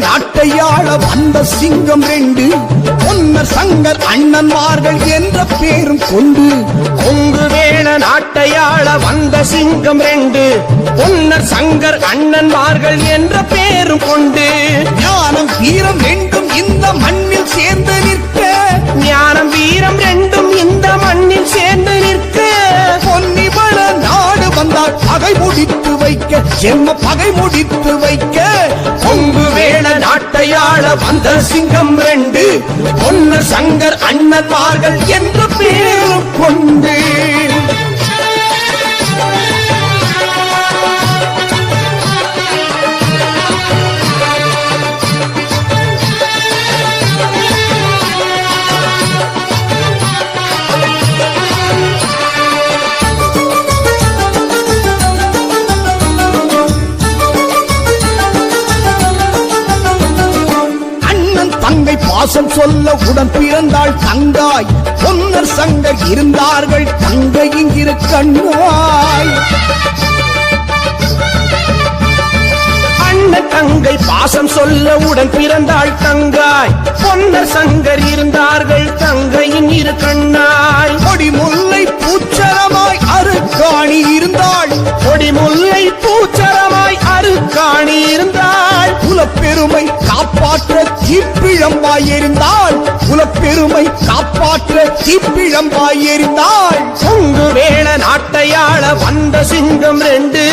நாட்டையாள வந்த சிங்கம் ரெண்டு பொன்னர் சங்கர் அண்ணன்மார்கள் என்ற பேரும் கொண்டு. கொங்கு வேள நாட்டையாள வந்த சிங்கம் ரெண்டு பொன்னர் சங்கர் அண்ணன்மார்கள் என்ற பேரும் கொண்டு. ஞானம் வீரம் ரெண்டும் இந்த மண்ணில் சேர்ந்து நிற்க, ஞானம் வீரம் ரெண்டும் இந்த மண்ணில் சேர்ந்து நிற்க, பொன்னிவள நாடு வந்தால் பகை முடித்து வைக்க, செம்ம பகை முடித்து வைக்க. கொங்கு வேள நாட்டையாள வந்த சிங்கம் ரெண்டு பொன்னர் சங்கர் அண்ணன்மார்கள் என்ற பேரும் கொண்டு. பாசம் சொல்ல உடன் பிறந்தாள் தங்காய், பொன்னர் சங்கர் இருந்தார்கள் தங்கை இங்கிரு கண்ணாய். அண்ணன் தங்கை பாசம் சொல்ல உடன் பிறந்தாள் தங்காய், பொன்னர் சங்கர் இருந்தார்கள் தங்கையின் இரு கண்ணாய். கொடி முல்லை பூச்சரமாய் அருக்காணி இருந்தாள், கொடி முல்லை பூச்சரமாய் அருக்காணி இருந்தாள். குலப்பெருமை காப்பாற்ற தீப்பிழம்பாய் எரிந்தாள், குலப்பெருமை காப்பாற்ற தீப்பிழம்பாய் எரிந்தாள். கொங்கு வேள நாட்டையாள வந்த சிங்கம் ரெண்டு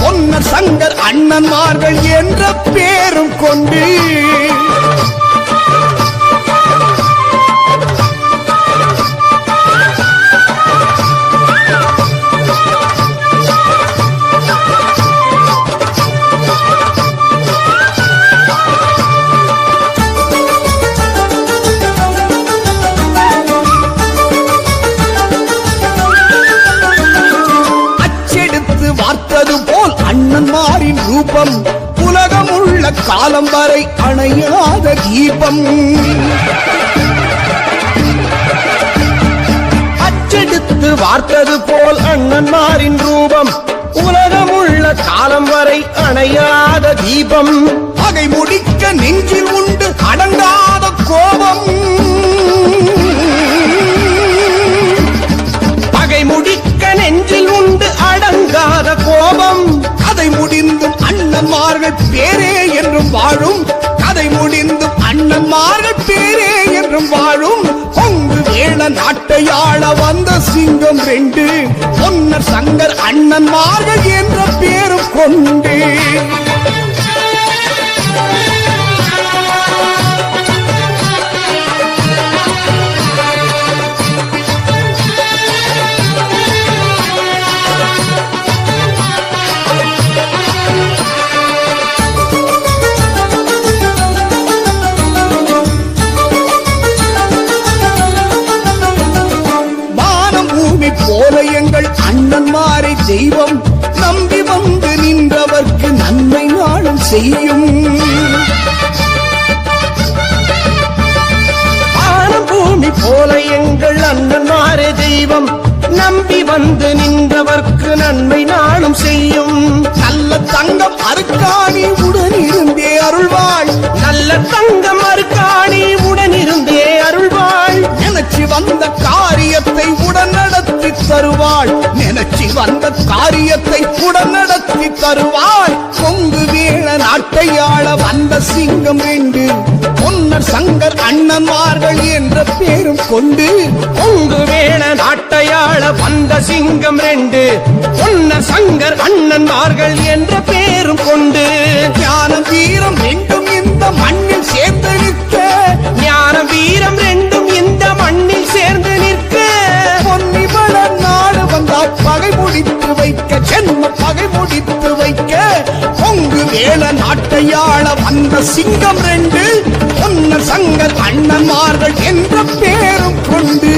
பொன்னர் சங்கர் அண்ணன்மார்கள் என்ற பேரும் கொண்டு. அண்ணன்மாரின் ரூபம் உலகம் உள்ள காலம் வரை அணையாத தீபம். அச்செடுத்து வார்த்தது போல் அண்ணன்மாரின் ரூபம் உலகம் உள்ள காலம் வரை அணையாத தீபம். பகை முடிக்க நெஞ்சில் உண்டு அடங்காத கோபம், பகை முடிக்க நெஞ்சில் உண்டு அடங்காத கோபம். கதை முடிந்தும் அண்ணன்மார்கள் பேரே என்றும் வாழும், கதை முடிந்தும் அண்ணன்மார்கள் பேரே என்றும் வாழும். கொங்கு வேள நாட்டையாள வந்த சிங்கம் ரெண்டு பொன்னர் சங்கர் அண்ணன்மார்கள் என்ற பேரும் கொண்டு. போல எங்கள் அண்ணன்மாரை தெய்வம் நம்பி வந்து நின்றவர்க்கு நன்மை நாளும் செய்யும். பூமி போல எங்கள் அண்ணன்மாரை தெய்வம் நம்பி வந்து நின்றவர்க்கு நன்மை நாளும் செய்யும். நல்ல தங்கம் அருக்காணி உடனிருந்தே அருள்வாள், நல்ல தங்கம் அருக்காணி உடனிருந்தே அருள்வாள். நினைச்சு வந்த காரியத்தை உடன் நடத்தி தருவாள், நினைச்சு வந்த காரியத்தை உடன் நடத்தி தருவாள். கொங்கு வேள நாட்டையாள வந்த சிங்கம் ரெண்டு பொன்னர் சங்கர் அண்ணன்மார்கள் என்ற பேரும் கொண்டு. கொங்கு வேள நாட்டையாள வந்த சிங்கம் ரெண்டு பொன்னர் சங்கர் அண்ணன்மார்கள் என்ற பேரும் கொண்டு. ஞானம் வீரம் ரெண்டும் இந்த மண்ணில் சேர்ந்து நிற்க, ஞானம் வீரம் ரெண்டும் இந்த மண்ணில் சேர்ந்து நிற்க, பொன்னிவள நாடு வந்தால் பகை முடித்து வைக்க, சென்ம பகை முடித்து வைக்க. கொங்கு வேள நாட்டையாள வந்த சிங்கம் ரெண்டு பொன்னர் சங்கர் அண்ணன்மார்கள் என்ற பேரும் கொண்டு.